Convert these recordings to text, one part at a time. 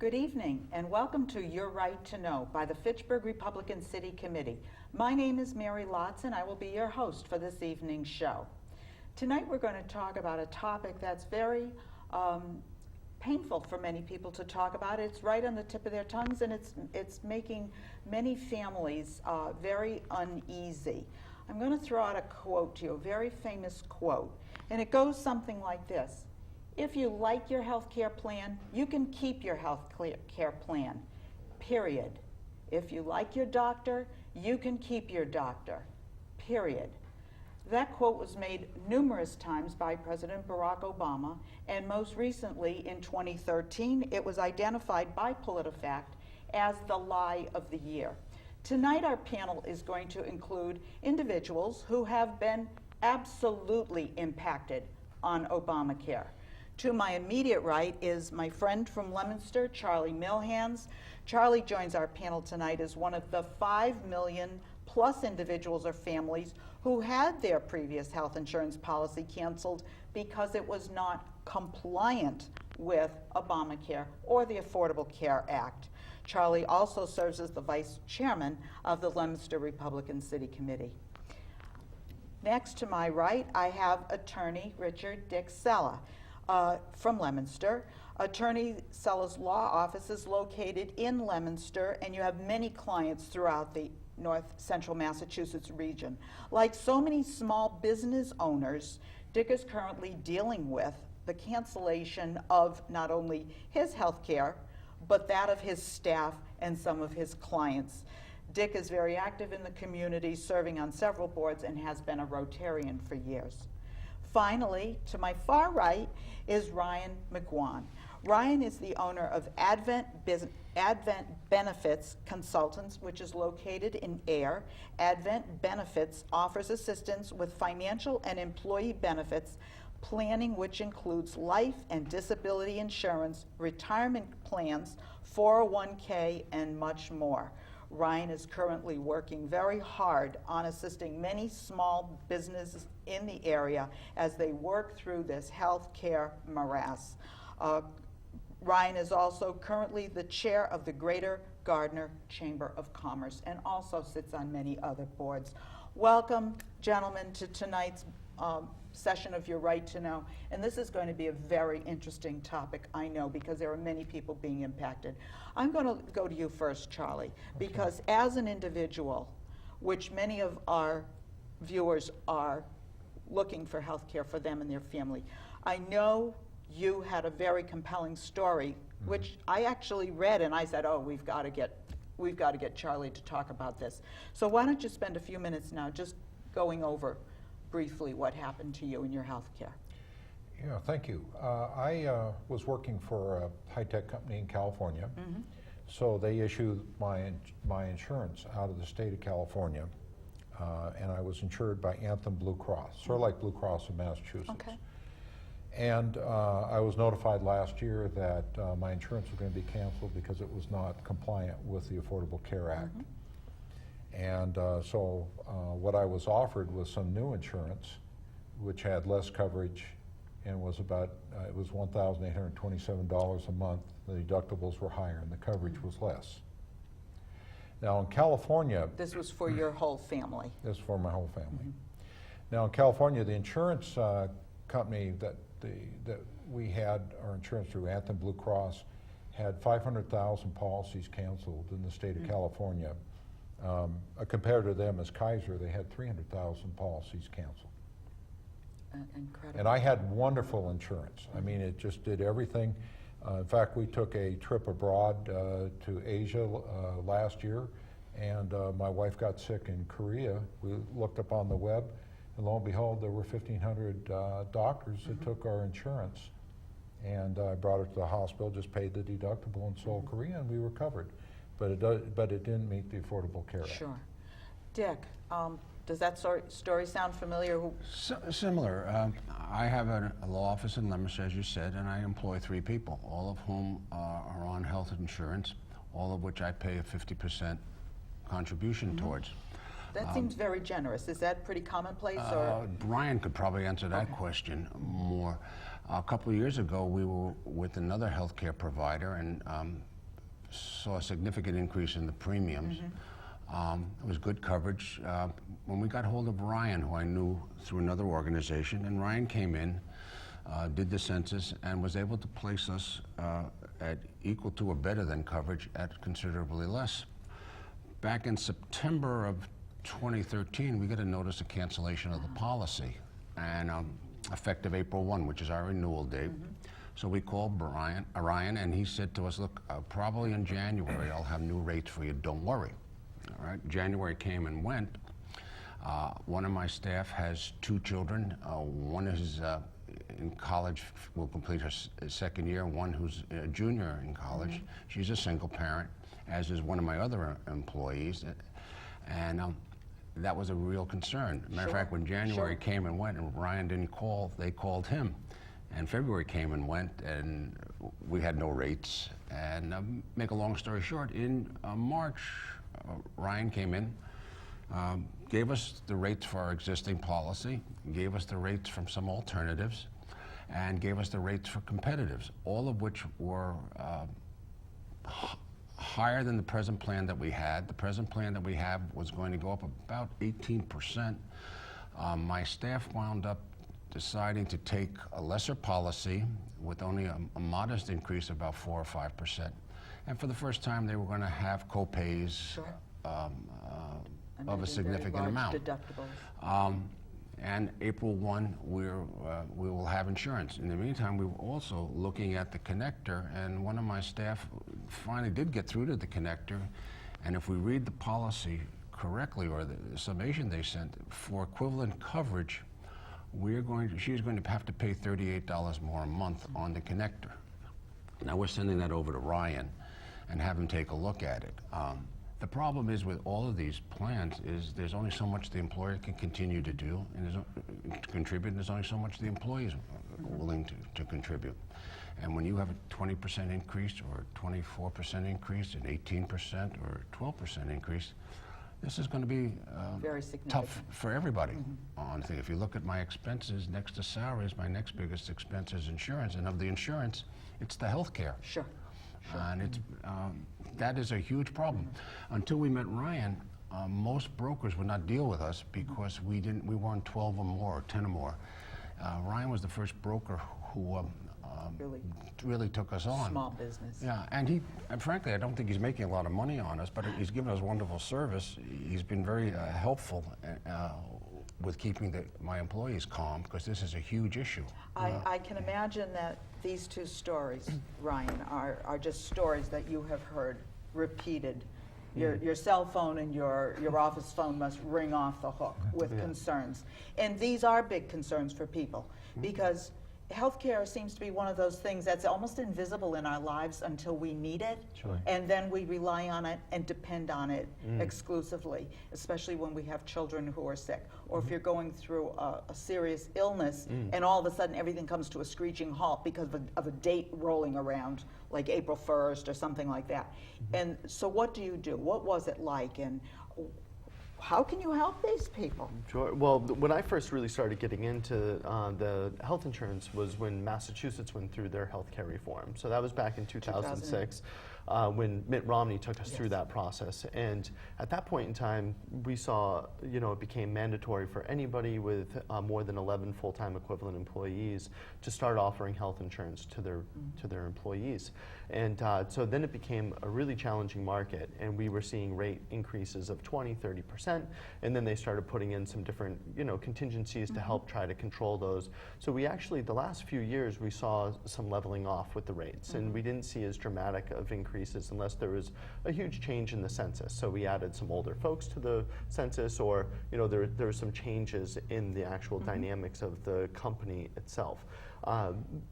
Good evening, and welcome to Your Right to Know by the Fitchburg Republican City Committee. My name is Mary Lotze, and I will be your host for this evening's show. Tonight we're going to talk about a topic that's very painful for many people to talk about. It's right on the tip of their tongues, and it's making many families very uneasy. I'm going to throw out a quote to you, a very famous quote, and it goes something like this. If you like your health care plan, you can keep your health care plan, period. If you like your doctor, you can keep your doctor, period. That quote was made numerous times by President Barack Obama, and most recently in 2013, it was identified by PolitiFact as the lie of the year. Tonight, our panel is going to include individuals who have been absolutely impacted on Obamacare. To my immediate right is my friend from Leominster, Charlie Milhans. Charlie joins our panel tonight as one of the 5 million plus individuals or families who had their previous health insurance policy canceled because it was not compliant with Obamacare or the Affordable Care Act. Charlie also serves as the vice chairman of the Leominster Republican City Committee. Next to my right, I have attorney Richard Dick Cella. From Leominster. Attorney Cella's law office is located in Leominster, and you have many clients throughout the north central Massachusetts region. Like so many small business owners, Dick is currently dealing with the cancellation of not only his health care, but that of his staff and some of his clients. Dick is very active in the community, serving on several boards, and has been a Rotarian for years. Finally, to my far right is Ryan McGuan. Ryan is the owner of Advent Benefits Consultants, which is located in Ayer. Advent Benefits offers assistance with financial and employee benefits planning, which includes life and disability insurance, retirement plans, 401k, and much more. Ryan is currently working very hard on assisting many small businesses in the area as they work through this health care morass. Ryan is also currently the chair of the Greater Gardner Chamber of Commerce and also sits on many other boards. Welcome, gentlemen, to tonight's session of Your Right to Know. And this is going to be a very interesting topic, I know, because there are many people being impacted. I'm going to go to you first, Charlie, because as an individual, which many of our viewers are looking for health care for them and their family, I know you had a very compelling story, which I actually read, and I said, oh, we've got to get Charlie to talk about this. So why don't you spend a few minutes now just going over briefly what happened to you in your health care. Yeah, thank you. I was working for a high-tech company in California, so they issued my insurance out of the state of California, and I was insured by Anthem Blue Cross, sort of like Blue Cross in Massachusetts. Okay. And I was notified last year that my insurance was going to be canceled because it was not compliant with the Affordable Care Act. And so what I was offered was some new insurance, which had less coverage and was about, it was $1,827 a month. The deductibles were higher and the coverage was less. Now in California... This was for your whole family? This was for my whole family. Now in California, the insurance company that we had our insurance through, Anthem Blue Cross, had 500,000 policies canceled in the state of California. Compared to them as Kaiser, they had 300,000 policies canceled. Incredible. And I had wonderful insurance. I mean, it just did everything. In fact, we took a trip abroad to Asia last year, and my wife got sick in Korea. We looked up on the web, and lo and behold, there were 1,500 doctors that took our insurance. And I brought her to the hospital, just paid the deductible in Seoul, Korea, and we were covered. But it didn't meet the Affordable Care Act. Sure. Dick, does that story sound familiar? Similar. I have a law office in Leominster, as you said, and I employ 3 people, all of whom are on health insurance, all of which I pay a 50% contribution towards. That seems very generous. Is that pretty commonplace? Or? Brian could probably answer that question more. A couple of years ago, we were with another healthcare provider, and saw a significant increase in the premiums. It was good coverage. When we got hold of Ryan, who I knew through another organization, and Ryan came in, did the census, and was able to place us at equal to or better than coverage at considerably less. Back in September of 2013, we got a notice of cancellation of the policy, and effective April 1, which is our renewal date. So we called Ryan, and he said to us, look, probably in January I'll have new rates for you, don't worry. All right, January came and went. One of my staff has 2 children. One is in college, will complete her second year, one who's a junior in college. She's a single parent, as is one of my other employees. And that was a real concern. Matter of fact, when January came and went and Ryan didn't call, they called him. And February came and went, and we had no rates. And make a long story short, in March, Ryan came in, gave us the rates for our existing policy, gave us the rates from some alternatives, and gave us the rates for competitives, all of which were higher than the present plan that we had. The present plan that we have was going to go up about 18%. My staff wound up deciding to take a lesser policy with only a modest increase of about 4 or 5%. And for the first time, they were going to have co-pays of a significant amount. Deductibles. And April 1, we will have insurance. In the meantime, we were also looking at the connector, and one of my staff finally did get through to the connector. And if we read the policy correctly, or the summation they sent, for equivalent coverage, she's going to have to pay $38 more a month on the connector. Now we're sending that over to Ryan and have him take a look at it. The problem is with all of these plans is there's only so much the employer can continue to do and to contribute, and there's only so much the employees are willing to contribute. And when you have a 20% increase or a 24% increase, an 18% or 12% increase, this is going to be very tough for everybody. Honestly, if you look at my expenses next to salaries, my next biggest expense is insurance, and of the insurance, it's the health care. Sure. And it's, that is a huge problem. Until we met Ryan, most brokers would not deal with us because we weren't 12 or more, or 10 or more. Ryan was the first broker who really took us on. Small business. Yeah, and frankly, I don't think he's making a lot of money on us, but he's given us wonderful service. He's been very helpful with keeping my employees calm, because this is a huge issue. I can imagine that these 2 stories, Ryan, are just stories that you have heard repeated. Your cell phone and your office phone must ring off the hook with concerns. And these are big concerns for people, because healthcare seems to be one of those things that's almost invisible in our lives until we need it. Sure. And then we rely on it and depend on it exclusively, especially when we have children who are sick, or if you're going through a serious illness and all of a sudden everything comes to a screeching halt because of a date rolling around, like April 1st or something like that. And so what do you do? What was it like, and how can you help these people? Sure. Well, when I first really started getting into the health insurance was when Massachusetts went through their healthcare reform. So that was back in 2006 when Mitt Romney took us through that process. And at that point in time, we saw, it became mandatory for anybody with more than 11 full-time equivalent employees to start offering health insurance to their employees. And so then it became a really challenging market, and we were seeing rate increases of 20, 30%, and then they started putting in some different, contingencies to help try to control those. So we actually, the last few years, we saw some leveling off with the rates, and we didn't see as dramatic of increases unless there was a huge change in the census. So we added some older folks to the census, or there were some changes in the actual dynamics of the company itself.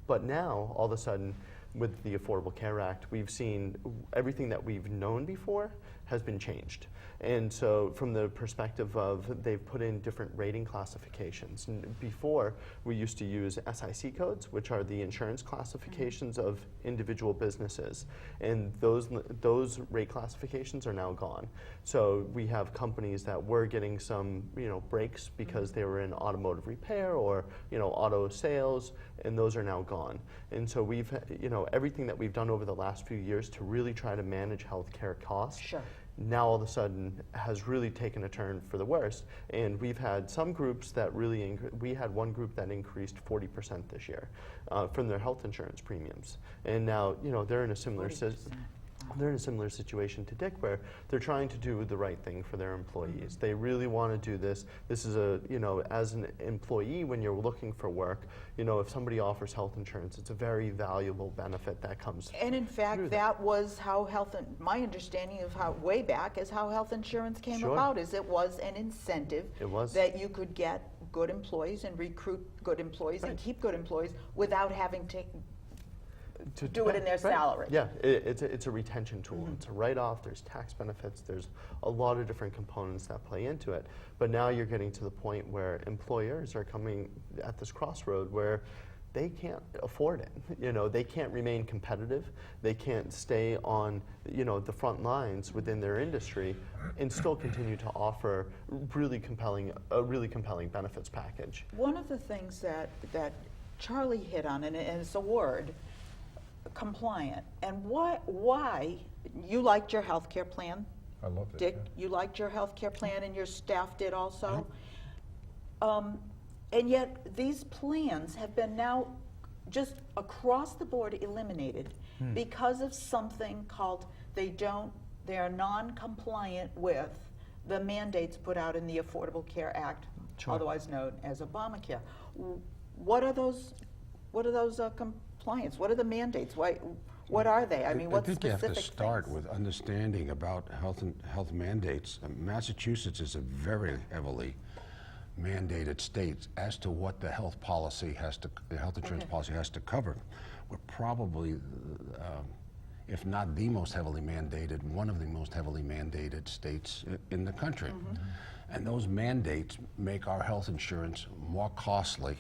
But now, all of a sudden, with the Affordable Care Act, we've seen everything that we've known before has been changed. And so from the perspective of they've put in different rating classifications. And before, we used to use SIC codes, which are the insurance classifications of individual businesses. And those rate classifications are now gone. So we have companies that were getting some breaks because they were in automotive repair or auto sales, and those are now gone. And so we've everything that we've done over the last few years to really try to manage healthcare costs. Sure. Now all of a sudden has really taken a turn for the worst, and we've had some groups that really we had one group that increased 40% this year from their health insurance premiums, and now they're in a similar situation to Dick, where they're trying to do the right thing for their employees. They really want to do this. This is as an employee, when you're looking for work, if somebody offers health insurance, it's a very valuable benefit that comes. And in fact, that was how my understanding of how way back is how health insurance came about. Is it was an incentive that you could get good employees and recruit good employees and keep good employees without having to do it in their salary. Yeah, it's a retention tool. It's a write-off. There's tax benefits. There's a lot of different components that play into it. But now you're getting to the point where employers are coming at this crossroad where they can't afford it. They can't remain competitive. They can't stay on the front lines within their industry and still continue to offer a really compelling benefits package. One of the things that Charlie hit on, and it's a word, compliant. And why you liked your health care plan? I loved it. Dick, yeah. you liked your health care plan, and your staff did also? And yet these plans have been now just across the board eliminated because of something called they are non-compliant with the mandates put out in the Affordable Care Act, otherwise known as Obamacare. What are those compliance? What are the mandates? What are they? I mean, what specific I think you have to start things? with understanding about health mandates. Massachusetts is a very heavily mandated state as to what the health insurance policy has to cover. We're probably, if not the most heavily mandated, one of the most heavily mandated states in the country. And those mandates make our health insurance more costly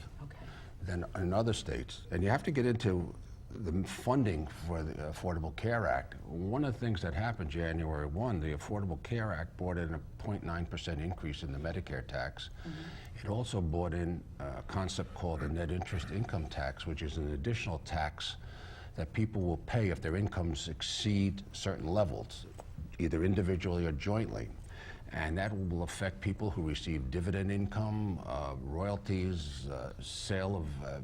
than in other states. And you have to get into the funding for the Affordable Care Act. One of the things that happened January 1, the Affordable Care Act brought in a 0.9% increase in the Medicare tax. It also brought in a concept called the net interest income tax, which is an additional tax that people will pay if their incomes exceed certain levels, either individually or jointly. And that will affect people who receive dividend income, royalties, sale of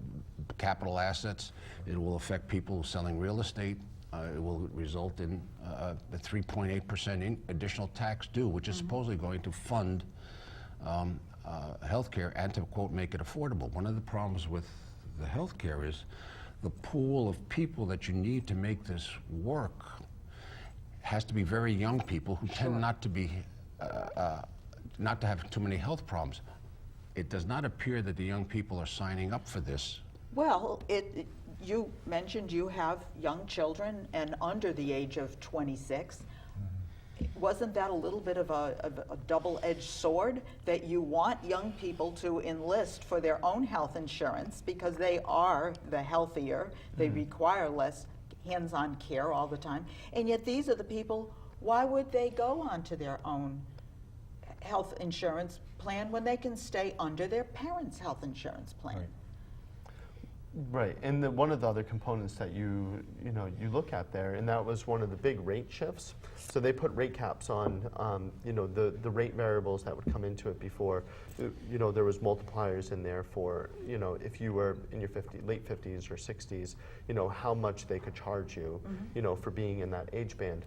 capital assets. It will affect people selling real estate. It will result in a 3.8% additional tax due, which is supposedly going to fund healthcare and to, quote, make it affordable. One of the problems with the healthcare is the pool of people that you need to make this work has to be very young people who tend not to be not to have too many health problems. It does not appear that the young people are signing up for this. Well, you mentioned you have young children and under the age of 26. Wasn't that a little bit of a double-edged sword, that you want young people to enlist for their own health insurance because they are the healthier, they require less hands-on care all the time, and yet these are the people, why would they go on to their own health insurance plan when they can stay under their parents' health insurance plan? Right, and one of the other components that you look at there, and that was one of the big rate shifts. So they put rate caps on, the rate variables that would come into it before. There was multipliers in there for, if you were in your late 50s or 60s, how much they could charge you, for being in that age band.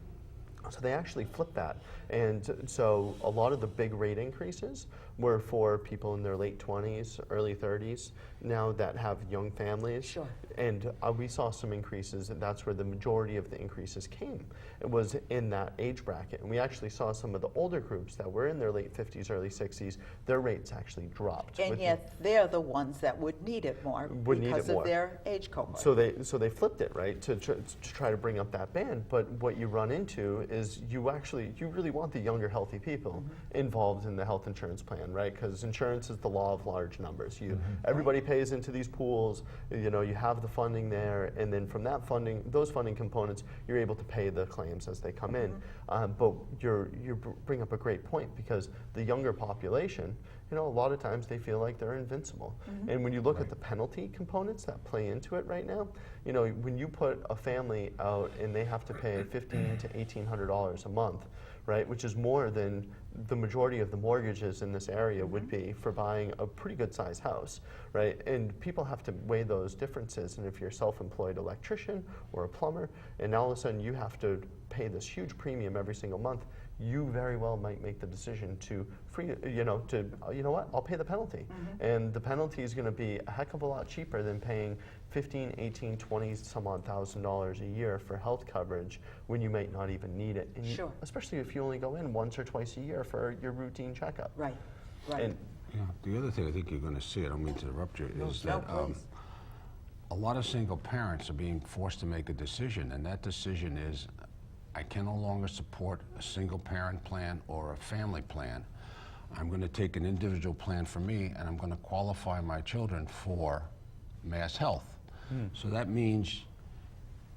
So they actually flipped that. And so a lot of the big rate increases were for people in their late 20s, early 30s, now that have young families. Sure. And we saw some increases, and that's where the majority of the increases came. It was in that age bracket. And we actually saw some of the older groups that were in their late 50s, early 60s, their rates actually dropped. And yet they're the ones that would need it more because of their age cohort. So they flipped it, right, to try to bring up that band. But what you run into is you really want the younger, healthy people involved in the health insurance plan, right? Because insurance is the law of large numbers. Everybody pays into these pools. You know, you have the funding there, and then from that funding, those funding components, you're able to pay the claims as they come in. But you bring up a great point, because the younger population, you know, a lot of times they feel like they're invincible. And when you look at the penalty components that play into it right now, you know, when you put a family out and they have to pay $1,500 to $1,800 a month, right, which is more than the majority of the mortgages in this area would be for buying a pretty good sized house, right? And people have to weigh those differences. And if you're a self-employed electrician or a plumber, and all of a sudden you have to pay this huge premium every single month, you very well might make the decision to you know what, I'll pay the penalty. And the penalty is going to be a heck of a lot cheaper than paying $15, $18, $20 some odd $1,000 a year for health coverage when you might not even need it. And Sure. Especially if you only go in once or twice a year for your routine checkup. Right, right. And Yeah, the other thing I think you're going to see, I don't mean to interrupt you, is No, that please. a lot of single parents are being forced to make a decision, and that decision is, I can no longer support a single parent plan or a family plan. I'm going to take an individual plan for me, and I'm going to qualify my children for mass health. So that means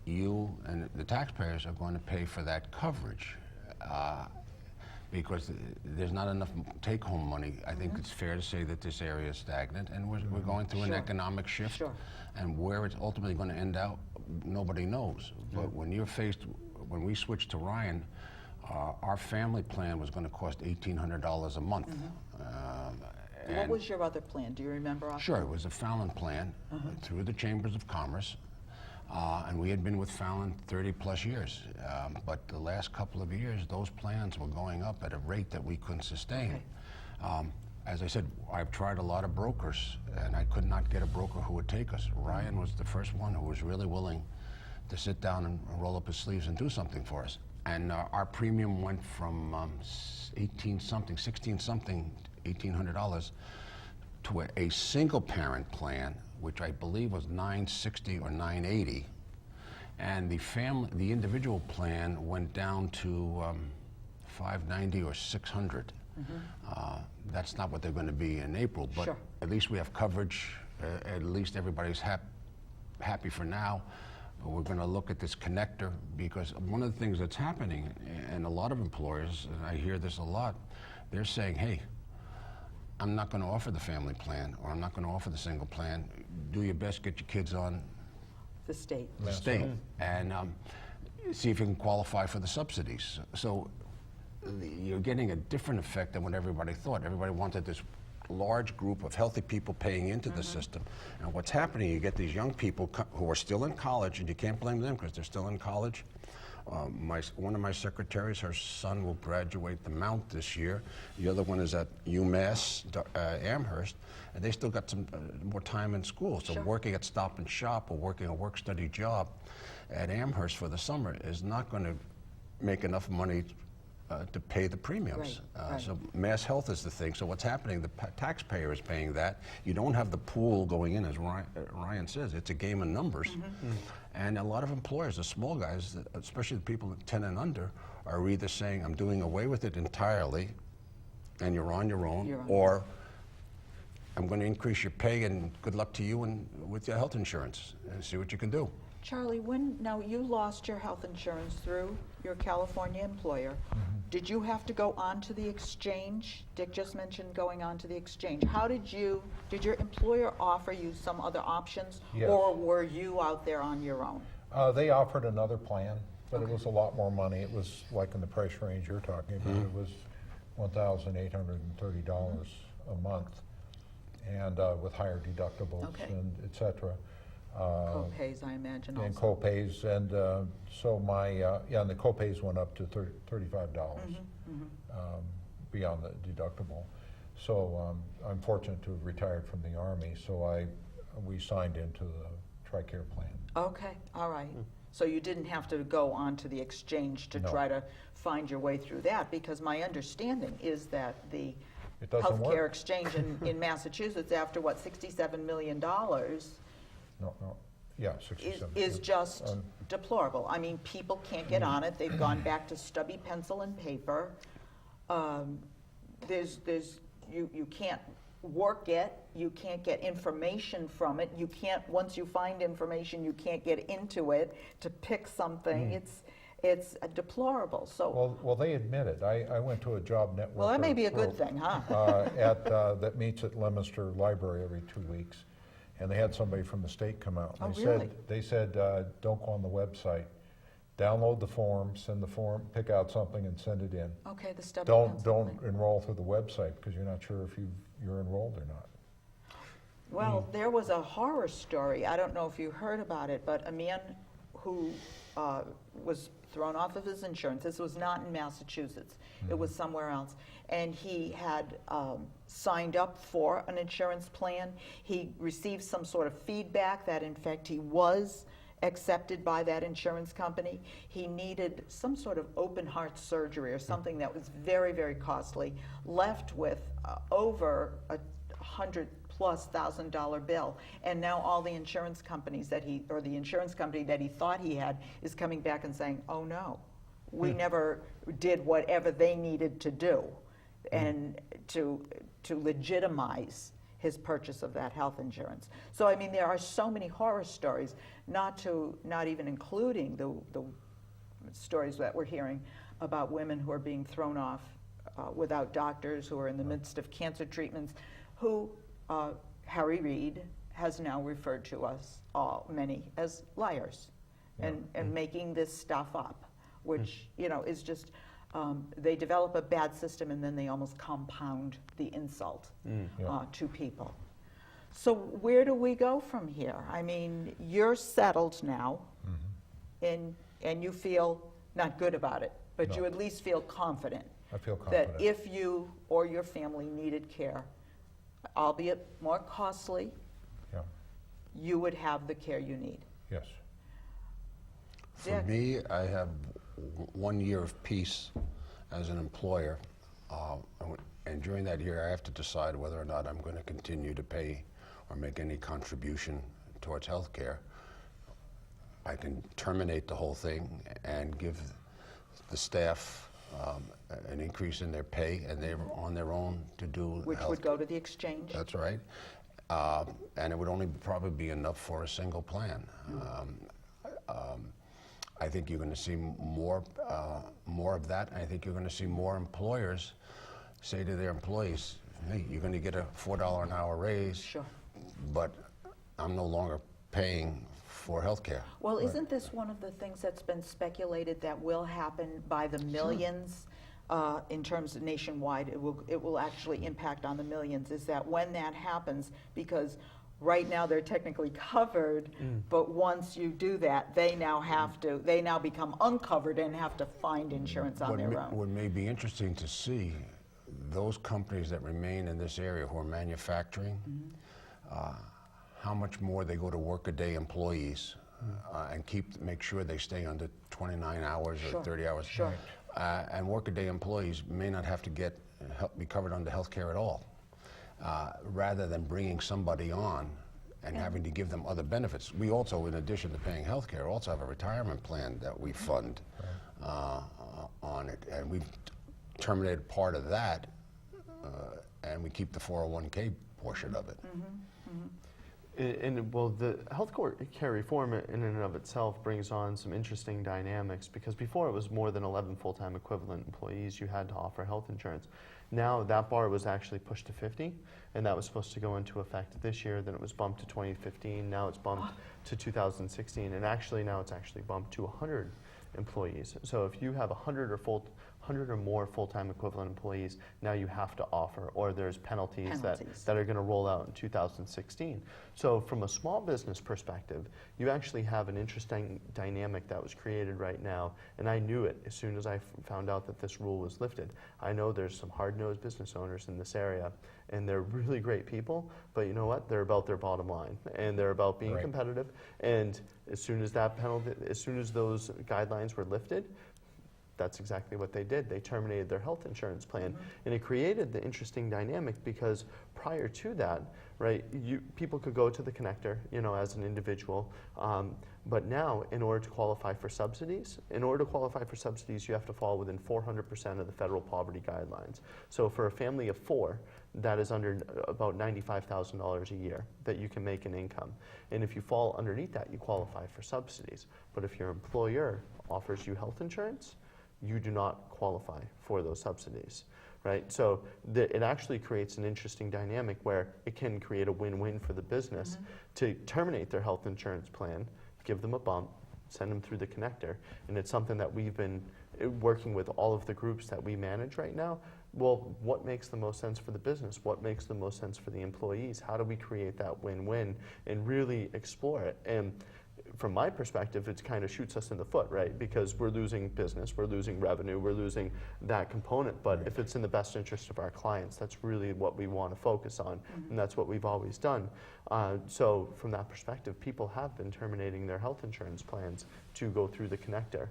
you and the taxpayers are going to pay for that coverage. Because there's not enough take-home money. I think it's fair to say that this area is stagnant, and we're going through an economic shift. Sure. And where it's ultimately going to end out, nobody knows. But when we switched to Ryan, our family plan was going to cost $1,800 a month. What was your other plan? Do you remember? Sure, it was a Fallon plan through the Chambers of Commerce. And we had been with Fallon 30 plus years. But the last couple of years, those plans were going up at a rate that we couldn't sustain. As I said, I've tried a lot of brokers, and I could not get a broker who would take us. Ryan was the first one who was really willing to sit down and roll up his sleeves and do something for us. And our premium went from 16-something, $1,800 to a single parent plan, which I believe was $960 or $980, and the individual plan went down to $590 or $600. That's not what they're going to be in April, but at least we have coverage. At least everybody's happy for now. We're going to look at this connector, because one of the things that's happening, and a lot of employers, and I hear this a lot, they're saying, hey, I'm not going to offer the family plan, or I'm not going to offer the single plan. Do your best, get your kids on The state. the state, and see if you can qualify for the subsidies. So you're getting a different effect than what everybody thought. Everybody wanted this large group of healthy people paying into the system. And what's happening, you get these young people who are still in college, and you can't blame them because they're still in college. One of my secretaries, her son will graduate the Mount this year. The other one is at UMass Amherst, and they still got some more time in school. So working at Stop and Shop or working a work-study job at Amherst for the summer is not going to make enough money to pay the premiums. So mass health is the thing. So what's happening, the taxpayer is paying that. You don't have the pool going in, as Ryan says. It's a game of numbers. And a lot of employers, the small guys, especially the people at 10 and under, are either saying, I'm doing away with it entirely, and you're on your own, or I'm going to increase your pay, and good luck to you and with your health insurance, and see what you can do. Charlie, now you lost your health insurance through your California employer. Did you have to go onto the exchange? Dick just mentioned going onto the exchange. How did your employer offer you some other options? Yes. Or were you out there on your own? They offered another plan, but it was a lot more money. It was like in the price range you're talking about. It was $1,830 a month, and with higher deductibles and et cetera. Co-pays, I imagine, also. And co-pays, and so and the co-pays went up to $35 beyond the deductible. So I'm fortunate to have retired from the Army, so we signed into the TRICARE plan. Okay, all right. So you didn't have to go onto the exchange to No. try to find your way through that, because my understanding is that the It doesn't healthcare work. exchange in Massachusetts, after what, $67 million, No, yeah, 67. is just deplorable. I mean, people can't get on it. They've gone back to stubby pencil and paper. You can't work it. You can't get information from it. You can't, once you find information, you can't get into it to pick something. It's deplorable. So, Well, they admit it. I went to a job network. well, that may be a good thing, huh? That meets at Leominster Library every 2 weeks, and they had somebody from the state come out. Oh, They really? said, don't go on the website. Download the form, send the form, pick out something and send it in. Okay, the stubby Don't pencil thing. enroll through the website because you're not sure if you're enrolled or not. Well, there was a horror story. I don't know if you heard about it, but a man who was thrown off of his insurance. This was not in Massachusetts. It was somewhere else. And he had signed up for an insurance plan. He received some sort of feedback that, in fact, he was accepted by that insurance company. He needed some sort of open heart surgery or something that was very, very costly, left with over $100,000+ bill. And now all the insurance companies the insurance company that he thought he had is coming back and saying, oh no, we never did whatever they needed to do and to legitimize his purchase of that health insurance. So I mean, there are so many horror stories, not even including the stories that we're hearing about women who are being thrown off without doctors, who are in the midst of cancer treatments, who Harry Reid has now referred to us many as liars, and making this stuff up, which is just. They develop a bad system and then they almost compound the insult to people. So where do we go from here? I mean, you're settled now, and you feel not good about it, but No. you at least feel confident. I feel confident. That if you or your family needed care, albeit more costly, you would have the care you need. Yes. For Dick? me, I have 1 year of peace as an employer, and during that year I have to decide whether or not I'm going to continue to pay or make any contribution towards health care. I can terminate the whole thing and give the staff an increase in their pay, and they're on their own to do Which health. would go to the exchange. That's right. And it would only probably be enough for a single plan. I think you're going to see more of that. I think you're going to see more employers say to their employees, hey, you're going to get a $4 an hour raise, Sure. but I'm no longer paying for health care. Well, isn't this one of the things that's been speculated that will happen by the millions in terms of nationwide? It will actually impact on the millions, is that when that happens, because right now they're technically covered, but once you do that, they now become uncovered and have to find insurance on their own. What may be interesting to see, those companies that remain in this area who are manufacturing, how much more they go to work-a-day employees and make sure they stay under 29 hours or 30 hours. Sure. And work-a-day employees may not have to be covered under health care at all, rather than bringing somebody on and having to give them other benefits. We also, in addition to paying health care, also have a retirement plan that we fund on it. And we've terminated part of that, and we keep the 401k portion of it. Well, the health care reform in and of itself brings on some interesting dynamics, because before it was more than 11 full-time equivalent employees you had to offer health insurance. Now that bar was actually pushed to 50, and that was supposed to go into effect this year. Then it was bumped to 2015. Now it's bumped to 2016, and actually now it's actually bumped to 100 employees. So if you have 100 or 100 or more full-time equivalent employees, now you have to offer, or there's penalties. That are going to roll out in 2016. So from a small business perspective, you actually have an interesting dynamic that was created right now, and I knew it as soon as I found out that this rule was lifted. I know there's some hard-nosed business owners in this area, and they're really great people, but you know what? They're about their bottom line, and they're about being competitive. And as soon as those guidelines were lifted, that's exactly what they did. They terminated their health insurance plan, and it created the interesting dynamic because prior to that, right, people could go to the connector, as an individual, but now in order to qualify for subsidies, you have to fall within 400% of the federal poverty guidelines. So for a family of 4, that is under about $95,000 a year that you can make an income. And if you fall underneath that, you qualify for subsidies. But if your employer offers you health insurance, you do not qualify for those subsidies, right? So it actually creates an interesting dynamic where it can create a win-win for the business to terminate their health insurance plan, give them a bump, send them through the connector. And it's something that we've been working with all of the groups that we manage right now. Well, what makes the most sense for the business? What makes the most sense for the employees? How do we create that win-win and really explore it? And from my perspective, it kind of shoots us in the foot, right? Because we're losing business, we're losing revenue, we're losing that component. But if it's in the best interest of our clients, that's really what we want to focus on, and that's what we've always done. So from that perspective, people have been terminating their health insurance plans to go through the connector.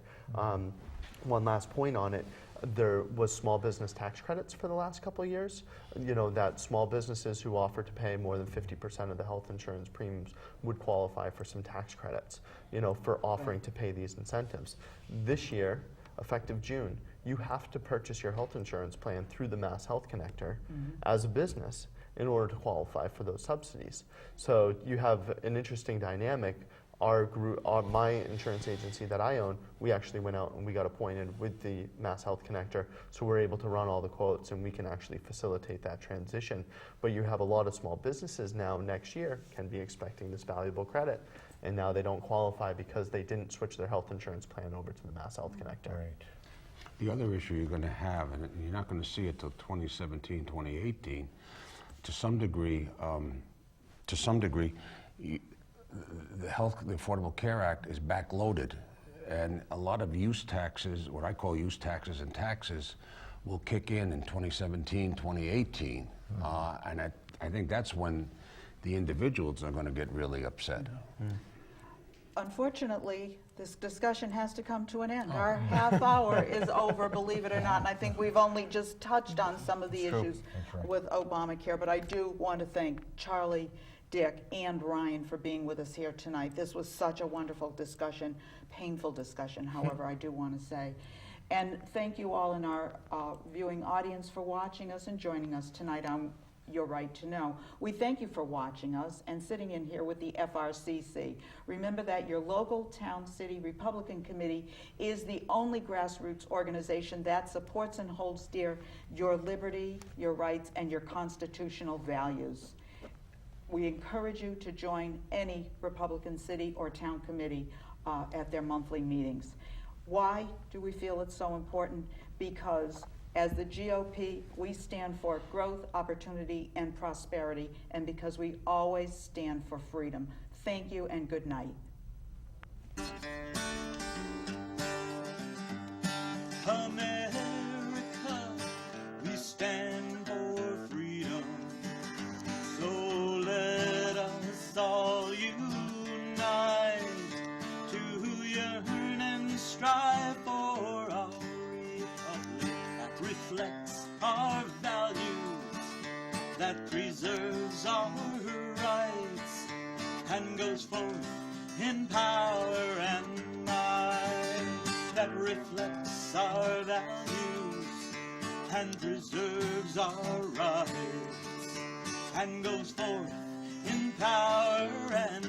One last point on it. There was small business tax credits for the last couple of years, that small businesses who offer to pay more than 50% of the health insurance premiums would qualify for some tax credits, for offering to pay these incentives. This year, effective June, you have to purchase your health insurance plan through the Mass Health Connector as a business in order to qualify for those subsidies. So you have an interesting dynamic. Our group, my insurance agency that I own, we actually went out and we got appointed with the Mass Health Connector, so we're able to run all the quotes and we can actually facilitate that transition. But you have a lot of small businesses now next year can be expecting this valuable credit, and now they don't qualify because they didn't switch their health insurance plan over to the Mass Health Connector. Right. The other issue you're going to have, and you're not going to see it till 2017, 2018, to some degree, the Affordable Care Act is backloaded, and a lot of use taxes, what I call use taxes and taxes, will kick in 2017, 2018, and I think that's when the individuals are going to get really upset. Unfortunately, this discussion has to come to an end. Our half hour is over, believe it or not, and I think we've only just touched on some of the issues with Obamacare, but I do want to thank Charlie, Dick, and Ryan for being with us here tonight. This was such a wonderful discussion, painful discussion, however, I do want to say. And thank you all in our viewing audience for watching us and joining us tonight on Your Right to Know. We thank you for watching us and sitting in here with the FRCC. Remember that your local town city Republican committee is the only grassroots organization that supports and holds dear your liberty, your rights, and your constitutional values. We encourage you to join any Republican city or town committee at their monthly meetings. Why do we feel it's so important? Because as the GOP, we stand for growth, opportunity, and prosperity, and because we always stand for freedom. Thank you and good night. America, we stand for freedom. So let us all unite to yearn and strive for our republic that reflects our values, that preserves our rights, and goes forth in power and might, that reflects our values and preserves our rights, and goes forth in power and